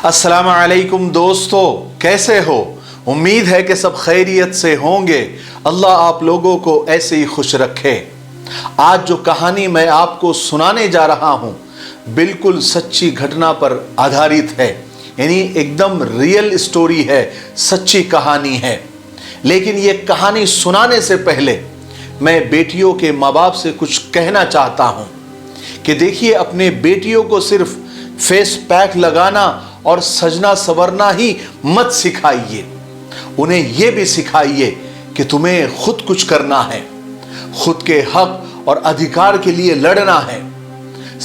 अस्सलाम वालेकुम दोस्तों, कैसे हो? उम्मीद है कि सब खैरियत से होंगे। अल्लाह आप लोगों को ऐसे ही खुश रखे। आज जो कहानी मैं आपको सुनाने जा रहा हूँ बिल्कुल सच्ची घटना पर आधारित है, यानी एकदम रियल स्टोरी है, सच्ची कहानी है। लेकिन ये कहानी सुनाने से पहले मैं बेटियों के माँ बाप से कुछ कहना चाहता हूँ कि देखिए, अपने बेटियों को सिर्फ फेस पैक लगाना और सजना संवरना ही मत सिखाइए, उन्हें यह भी सिखाइए कि तुम्हें खुद कुछ करना है, खुद के हक और अधिकार के लिए लड़ना है।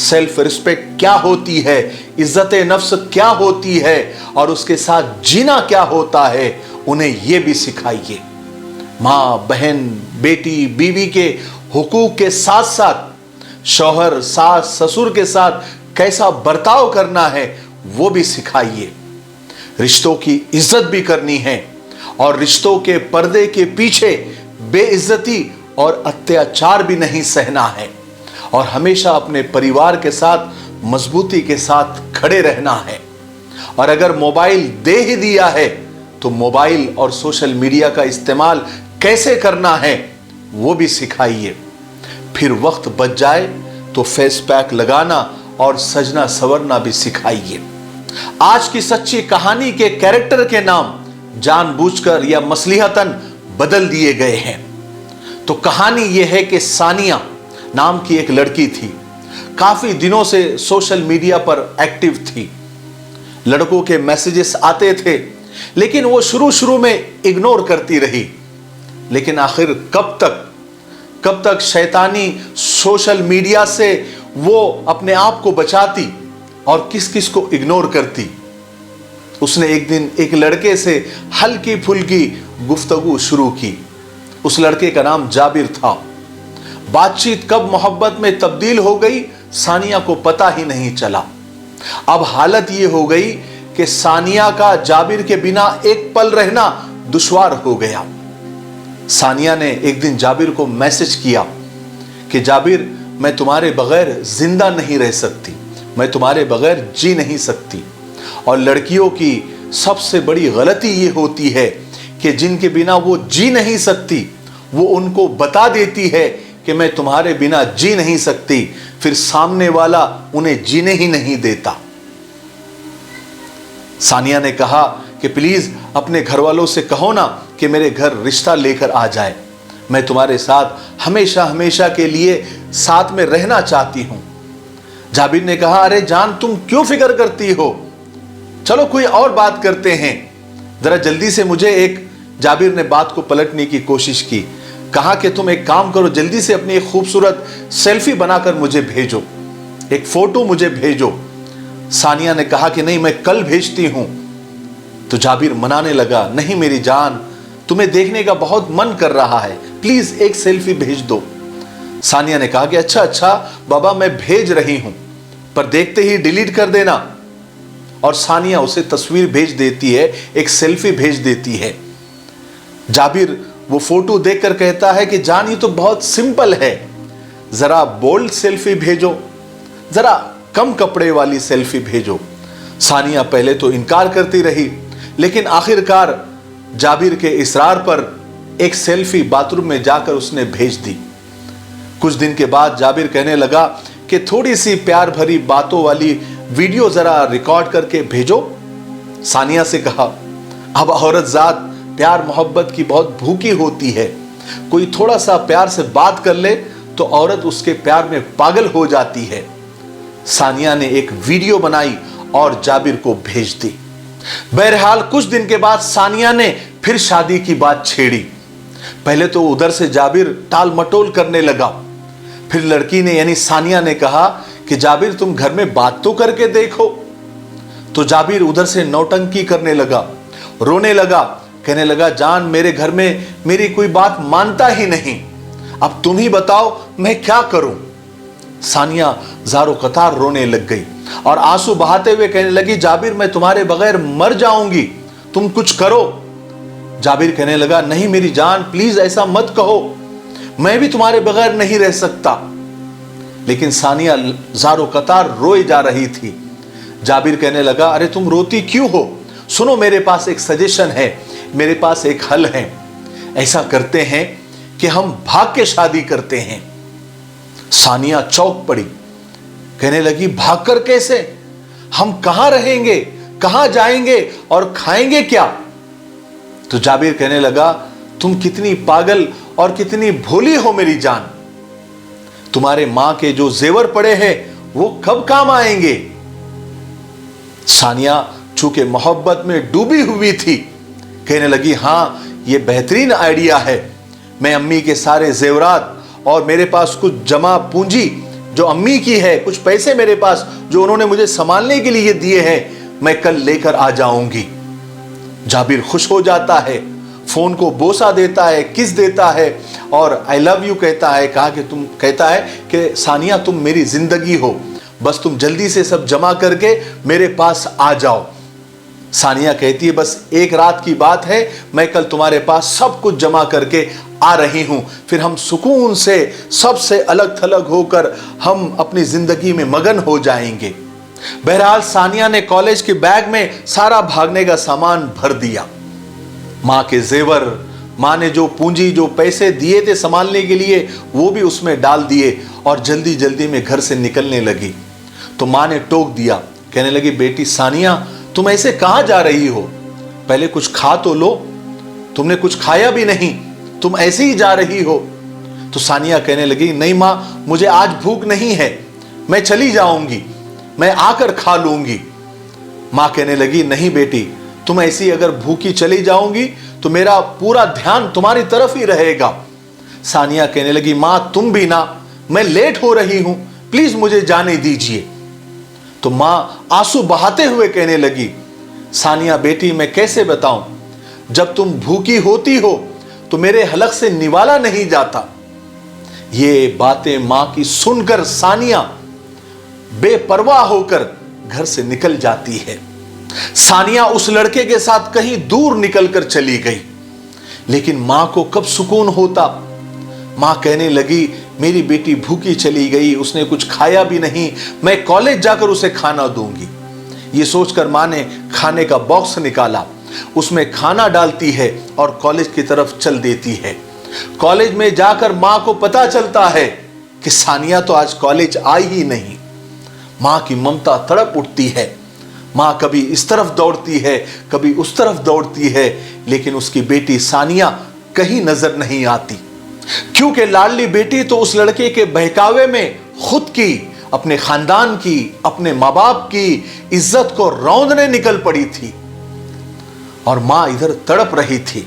सेल्फ रिस्पेक्ट क्या होती है, इज्जत नफ्स क्या होती है और उसके साथ जीना क्या होता है, उन्हें यह भी सिखाइए। माँ, बहन, बेटी, बीवी के हुकूक के साथ साथ शौहर, सास, ससुर के साथ कैसा बर्ताव करना है वो भी सिखाइए। रिश्तों की इज्जत भी करनी है और रिश्तों के पर्दे के पीछे बेइज्जती और अत्याचार भी नहीं सहना है और हमेशा अपने परिवार के साथ मजबूती के साथ खड़े रहना है। और अगर मोबाइल दे ही दिया है तो मोबाइल और सोशल मीडिया का इस्तेमाल कैसे करना है वो भी सिखाइए। फिर वक्त बच जाए तो फेस पैक लगाना और सजना संवरना भी सिखाइए। आज की सच्ची कहानी के कैरेक्टर के नाम जानबूझकर या मसलिहतन बदल दिए गए हैं। तो कहानी यह है कि सानिया नाम की एक लड़की थी, काफी दिनों से सोशल मीडिया पर एक्टिव थी। लड़कों के मैसेजेस आते थे लेकिन वो शुरू में इग्नोर करती रही। लेकिन आखिर कब तक शैतानी सोशल मीडिया से वो अपने आप को बचाती और किस किस को इग्नोर करती। उसने एक दिन एक लड़के से हल्की फुल्की गुफ्तगू शुरू की। उस लड़के का नाम जाबिर था। बातचीत कब मोहब्बत में तब्दील हो गई सानिया को पता ही नहीं चला। अब हालत ये हो गई कि सानिया का जाबिर के बिना एक पल रहना दुश्वार हो गया। सानिया ने एक दिन जाबिर को मैसेज किया कि जाबिर, मैं तुम्हारे बगैर जिंदा नहीं रह सकती, मैं तुम्हारे बगैर जी नहीं सकती। और लड़कियों की सबसे बड़ी गलती ये होती है कि जिनके बिना वो जी नहीं सकती वो उनको बता देती है कि मैं तुम्हारे बिना जी नहीं सकती, फिर सामने वाला उन्हें जीने ही नहीं देता। सानिया ने कहा कि प्लीज अपने घर वालों से कहो ना कि मेरे घर रिश्ता लेकर आ जाए, मैं तुम्हारे साथ हमेशा हमेशा के लिए साथ में रहना चाहती हूं। जाबिर ने कहा, अरे जान, तुम क्यों फिक्र करती हो, चलो कोई और बात करते हैं, जरा जल्दी से मुझे एक। जाबिर ने बात को पलटने की कोशिश की, कहा कि तुम एक काम करो, जल्दी से अपनी एक खूबसूरत सेल्फी बनाकर मुझे भेजो, एक फोटो मुझे भेजो। सानिया ने कहा कि नहीं, मैं कल भेजती हूं। तो जाबिर मनाने लगा, नहीं मेरी जान, तुम्हें देखने का बहुत मन कर रहा है, प्लीज एक सेल्फी भेज दो। सानिया ने कहा कि अच्छा बाबा, मैं भेज रही हूं, पर देखते ही डिलीट कर देना। और सानिया उसे तस्वीर भेज देती है, एक सेल्फी भेज देती है। जाबिर वो फोटो देखकर कहता है कि जान, ये तो बहुत सिंपल है, जरा बोल्ड सेल्फी भेजो, जरा कम कपड़े वाली सेल्फी भेजो। सानिया पहले तो इनकार करती रही, लेकिन आखिरकार जाबिर के इसरार पर एक सेल्फी बाथरूम में जाकर उसने भेज दी। कुछ दिन के बाद जाबिर कहने लगा कि थोड़ी सी प्यार भरी बातों वाली वीडियो जरा रिकॉर्ड करके भेजो। सानिया से कहा, अब औरत जात प्यार मोहब्बत की बहुत भूखी होती है, कोई थोड़ा सा प्यार से बात कर ले तो औरत उसके प्यार में पागल हो जाती है। सानिया ने एक वीडियो बनाई और जाबिर को भेज दी। बहरहाल कुछ दिन के बाद सानिया ने फिर शादी की बात छेड़ी। पहले तो उधर से जाबिर टाल मटोल करने लगा, फिर लड़की ने यानी सानिया ने कहा कि जाबिर, तुम घर में बात तो करके देखो। तो जाबिर उधर से नौटंकी करने लगा, रोने लगा, कहने लगा, जान, मेरे घर में मेरी कोई बात मानता ही नहीं, अब तुम ही बताओ मैं क्या करूं। सानिया ज़ारो कतार रोने लग गई और आंसू बहाते हुए कहने लगी, जाबिर, मैं तुम्हारे बगैर मर जाऊंगी, तुम कुछ करो। जाबिर कहने लगा, नहीं मेरी जान, प्लीज ऐसा मत कहो, मैं भी तुम्हारे बगैर नहीं रह सकता। लेकिन सानिया ज़ारो कतार रोए जा रही थी। जाबिर कहने लगा, अरे तुम रोती क्यों हो? सुनो, मेरे पास एक सजेशन है, मेरे पास एक हल है। ऐसा करते हैं कि हम भाग के शादी करते हैं। सानिया चौंक पड़ी, कहने लगी, भागकर कैसे? हम कहां रहेंगे, कहां जाएंगे और खाएंगे क्या? तो जाबिर कहने लगा, तुम कितनी पागल और कितनी भोली हो मेरी जान। तुम्हारे मां के जो जेवर पड़े हैं वो कब काम आएंगे? सानिया चूंकि मोहब्बत में डूबी हुई थी, कहने लगी, हां ये बेहतरीन आइडिया है। मैं अम्मी के सारे जेवरात और मेरे पास कुछ जमा पूंजी जो अम्मी की है, कुछ पैसे मेरे पास जो उन्होंने मुझे संभालने के लिए दिए हैं, मैं कल लेकर आ जाऊंगी। जाबिर खुश हो जाता है, फोन को बोसा देता है, किस देता है और आई लव यू कहता है। कहता है कि सानिया तुम मेरी जिंदगी हो, बस तुम जल्दी से सब जमा करके मेरे पास आ जाओ। सानिया कहती है, बस एक रात की बात है, मैं कल तुम्हारे पास सब कुछ जमा करके आ रही हूं, फिर हम सुकून से सबसे अलग थलग होकर हम अपनी जिंदगी में मगन हो जाएंगे। बहरहाल सानिया ने कॉलेज के बैग में सारा भागने का सामान भर दिया। मां के जेवर, मां ने जो पूंजी जो पैसे दिए थे संभालने के लिए वो भी उसमें डाल दिए और जल्दी जल्दी में घर से निकलने लगी। तो मां ने टोक दिया, कहने लगी, बेटी सानिया तुम ऐसे कहां जा रही हो? पहले कुछ खा तो लो, तुमने कुछ खाया भी नहीं, तुम ऐसे ही जा रही हो। तो सानिया कहने लगी, नहीं मां, मुझे आज भूख नहीं है, मैं चली जाऊंगी, मैं आकर खा लूंगी। मां कहने लगी, नहीं बेटी, तुम ऐसी अगर भूखी चली जाओगी तो मेरा पूरा ध्यान तुम्हारी तरफ ही रहेगा। सानिया कहने लगी, मां तुम भी ना, मैं लेट हो रही हूं, प्लीज मुझे जाने दीजिए। तो मां आंसू बहाते हुए कहने लगी, सानिया बेटी मैं कैसे बताऊं, जब तुम भूखी होती हो तो मेरे हलक से निवाला नहीं जाता। ये बातें मां की सुनकर सानिया बेपरवाह होकर घर से निकल जाती है। सानिया उस लड़के के साथ कहीं दूर निकलकर चली गई, लेकिन मां को कब सुकून होता। मां कहने लगी, मेरी बेटी भूखी चली गई, उसने कुछ खाया भी नहीं, मैं कॉलेज जाकर उसे खाना दूंगी। ये सोचकर मां ने खाने का बॉक्स निकाला, उसमें खाना डालती है और कॉलेज की तरफ चल देती है। कॉलेज में जाकर मां को पता चलता है कि सानिया तो आज कॉलेज आई ही नहीं। मां की ममता तड़प उठती है। मां कभी इस तरफ दौड़ती है, कभी उस तरफ दौड़ती है, लेकिन उसकी बेटी सानिया कहीं नजर नहीं आती, क्योंकि लाडली बेटी तो उस लड़के के बहकावे में खुद की, अपने खानदान की, अपने माँ बाप की इज्जत को रौंदने निकल पड़ी थी और मां इधर तड़प रही थी।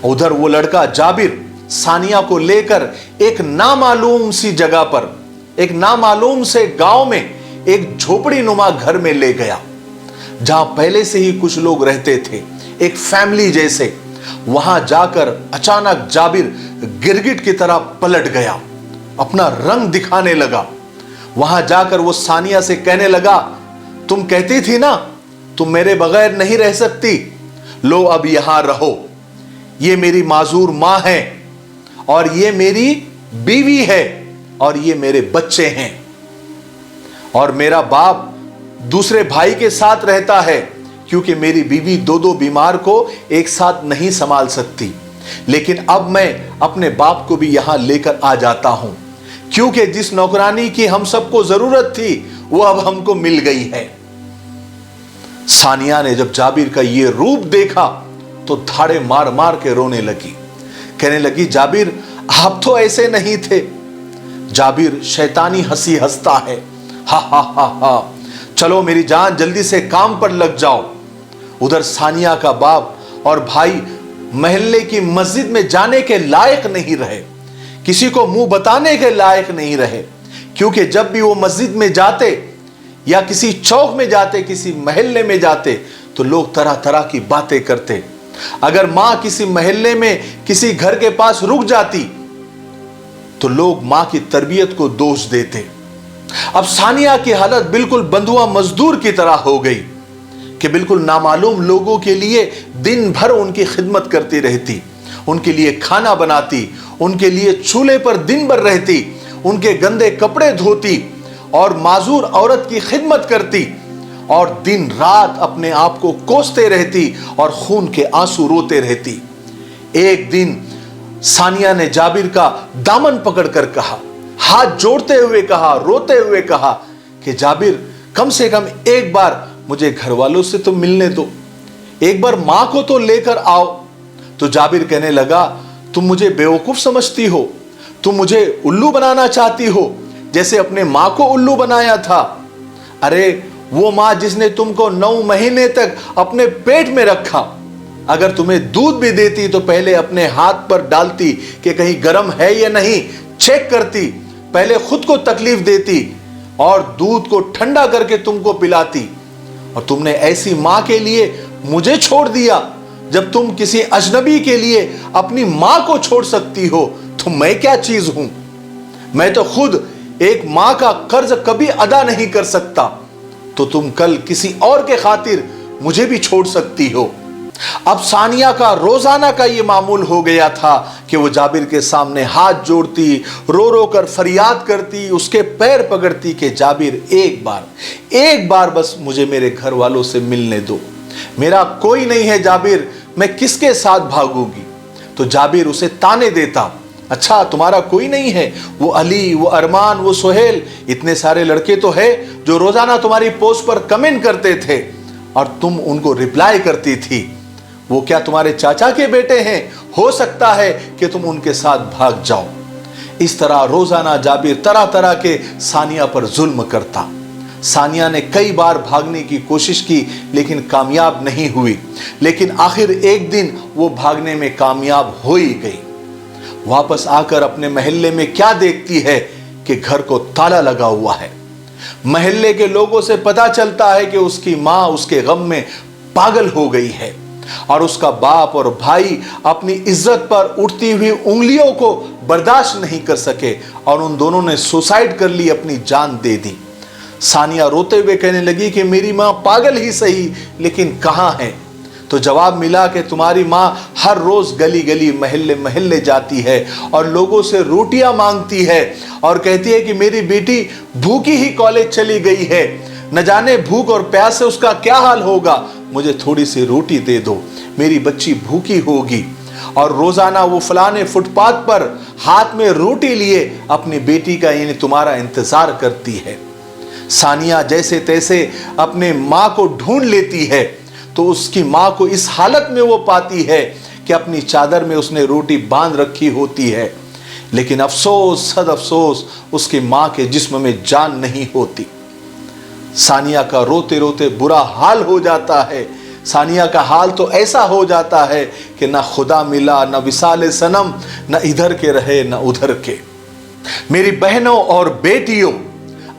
उधर वो लड़का जाबिर सानिया को लेकर एक नामालूम सी जगह पर, एक नामालूम से गांव में एक झोपड़ी नुमा घर में ले गया, जहां पहले से ही कुछ लोग रहते थे, एक फैमिली जैसे। वहां जाकर अचानक जाबिर गिरगिट की तरह पलट गया, अपना रंग दिखाने लगा। वहां जाकर वो सानिया से कहने लगा, तुम कहती थी ना तुम मेरे बगैर नहीं रह सकती, लो अब यहां रहो। ये मेरी माजूर मां है और ये मेरी बीवी है और ये मेरे बच्चे हैं, और मेरा बाप दूसरे भाई के साथ रहता है, क्योंकि मेरी बीवी दो बीमार को एक साथ नहीं संभाल सकती। लेकिन अब मैं अपने बाप को भी यहां लेकर आ जाता हूं, क्योंकि जिस नौकरानी की हम सबको जरूरत थी वो अब हमको मिल गई है। सानिया ने जब जाबिर का ये रूप देखा तो धाड़े मार मार के रोने लगी, कहने लगी, जाबिर आप तो ऐसे नहीं थे। जाबिर शैतानी हंसी हंसता है, हा हा हा हा, चलो मेरी जान जल्दी से काम पर लग जाओ। उधर सानिया का बाप और भाई महल्ले की मस्जिद में जाने के लायक नहीं रहे, किसी को मुंह बताने के लायक नहीं रहे, क्योंकि जब भी वो मस्जिद में जाते या किसी चौक में जाते, किसी महल्ले में जाते, तो लोग तरह तरह की बातें करते। अगर मां किसी महल्ले में किसी घर के पास रुक जाती तो लोग मां की तरबियत को दोष देते। अब सानिया की हालत बिल्कुल बंधुआ मजदूर की तरह हो गई कि बिल्कुल नामालूम लोगों के लिए दिन भर उनकी खिदमत करती रहती, उनके लिए खाना बनाती, उनके लिए चूल्हे पर दिन भर रहती, उनके गंदे कपड़े धोती और माजूर औरत की खिदमत करती। اور दिन रात अपने आप को कोसते रहती और खून के आंसू रोते रहती। एक दिन सानिया ने जाबिर का दामन पकड़कर कहा, हाथ जोड़ते हुए कहा, रोते हुए कहा कि जाबिर कम से कम एक बार मुझे घर वालों से तो मिलने दो, एक बार मां को तो लेकर आओ। तो जाबिर कहने लगा, तुम मुझे बेवकूफ समझती हो, तुम मुझे उल्लू बनाना चाहती हो जैसे अपने मां को उल्लू बनाया था। अरे वो मां जिसने तुमको 9 महीने तक अपने पेट में रखा, अगर तुम्हें दूध भी देती तो पहले अपने हाथ पर डालती कि कहीं गर्म है या नहीं, चेक करती, पहले खुद को तकलीफ देती और दूध को ठंडा करके तुमको पिलाती। और तुमने ऐसी मां के लिए मुझे छोड़ दिया। जब तुम किसी अजनबी के लिए अपनी मां को छोड़ सकती हो तो मैं क्या चीज हूं? मैं तो खुद एक मां का कर्ज कभी अदा नहीं कर सकता, तो तुम कल किसी और के खातिर मुझे भी छोड़ सकती हो। अब सानिया का रोजाना का ये मामूल हो गया था कि वो जाबिर के सामने हाथ जोड़ती, रो रो कर फरियाद करती, उसके पैर पकड़ती कि जाबिर एक बार बस मुझे मेरे घर वालों से मिलने दो, मेरा कोई नहीं है जाबिर, मैं किसके साथ भागूंगी? तो जाबिर उसे ताने देता, अच्छा तुम्हारा कोई नहीं है? वो अली, वो अरमान, वो सोहेल, इतने सारे लड़के तो है जो रोजाना तुम्हारी पोस्ट पर कमेंट करते थे और तुम उनको रिप्लाई करती थी। वो क्या तुम्हारे चाचा के बेटे हैं? हो सकता है कि तुम उनके साथ भाग जाओ। इस तरह रोजाना जाबिर तरह तरह के सानिया पर जुल्म करता। सानिया ने कई बार भागने की कोशिश की लेकिन कामयाब नहीं हुई, लेकिन आखिर एक दिन वो भागने में कामयाब हो ही गई। वापस आकर अपने महल्ले में क्या देखती है कि घर को ताला लगा हुआ है। महल्ले के लोगों से पता चलता है कि उसकी मां उसके गम में पागल हो गई है और उसका बाप और भाई अपनी इज्जत पर उठती हुई उंगलियों को बर्दाश्त नहीं कर सके और उन दोनों ने सुसाइड कर ली, अपनी जान दे दी। सानिया रोते हुए कहने लगी कि मेरी मां पागल ही सही, लेकिन कहां है? तो जवाब मिला कि तुम्हारी मां हर रोज गली गली महल्ले महल्ले जाती है और लोगों से रोटियां मांगती है और कहती है कि मेरी बेटी भूखी ही कॉलेज चली गई है, न जाने भूख और प्यास से उसका क्या हाल होगा, मुझे थोड़ी सी रोटी दे दो, मेरी बच्ची भूखी होगी। और रोजाना वो फलाने फुटपाथ पर हाथ में रोटी लिए अपनी बेटी का यानी तुम्हारा इंतजार करती है। सानिया जैसे तैसे अपने मां को ढूंढ लेती है तो उसकी मां को इस हालत में वो पाती है कि अपनी चादर में उसने रोटी बांध रखी होती है, लेकिन अफसोस सद अफसोस उसकी मां के जिस्म में जान नहीं होती। सानिया का रोते रोते बुरा हाल हो जाता है। सानिया का हाल तो ऐसा हो जाता है कि ना खुदा मिला, ना विसाले सनम, ना इधर के रहे ना उधर के। मेरी बहनों और बेटियों,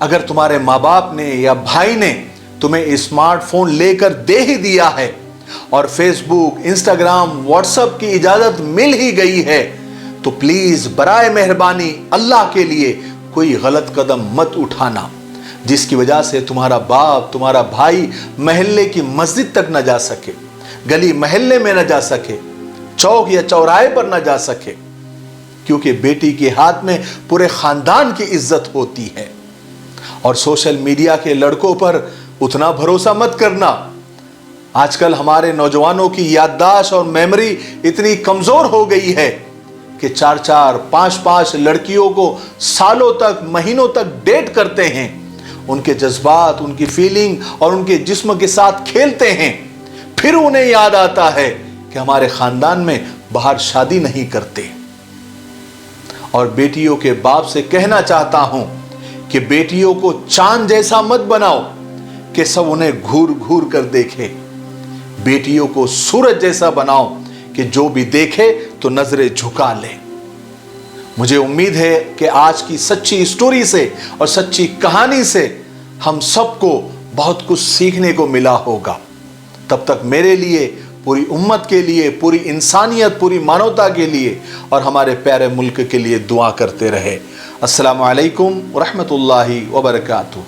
अगर तुम्हारे माँ बाप ने या भाई ने तुम्हें स्मार्टफोन लेकर दे ही दिया है और फेसबुक, इंस्टाग्राम, व्हाट्सएप की इजाजत मिल ही गई है, तो प्लीज बराए मेहरबानी अल्लाह के लिए कोई गलत कदम मत उठाना जिसकी वजह से तुम्हारा बाप, तुम्हारा भाई महल्ले की मस्जिद तक न जा सके, गली महल्ले में न जा सके, चौक या चौराहे पर न जा सके, क्योंकि बेटी के हाथ में पूरे खानदान की इज्जत होती है। और सोशल मीडिया के लड़कों पर उतना भरोसा मत करना। आजकल हमारे नौजवानों की याददाश्त और मेमोरी इतनी कमजोर हो गई है कि 4-4, 5-5 लड़कियों को सालों तक, महीनों तक डेट करते हैं, उनके जज्बात, उनकी फीलिंग और उनके जिस्म के साथ खेलते हैं। फिर उन्हें याद आता है कि हमारे खानदान में बाहर शादी नहीं करते। और बेटियों के बाप से कहना चाहता हूं कि बेटियों को चांद जैसा मत बनाओ कि सब उन्हें घूर घूर कर देखे। बेटियों को सूरज जैसा बनाओ कि जो भी देखे तो नजरें झुका ले। मुझे उम्मीद है कि आज की सच्ची स्टोरी से और सच्ची कहानी से हम सबको बहुत कुछ सीखने को मिला होगा। तब तक मेरे लिए, पूरी उम्मत के लिए, पूरी इंसानियत, पूरी मानवता के लिए और हमारे प्यारे मुल्क के लिए दुआ करते रहे। अस्सलामु अलैकुम व रहमतुल्लाहि व बरकातुहू।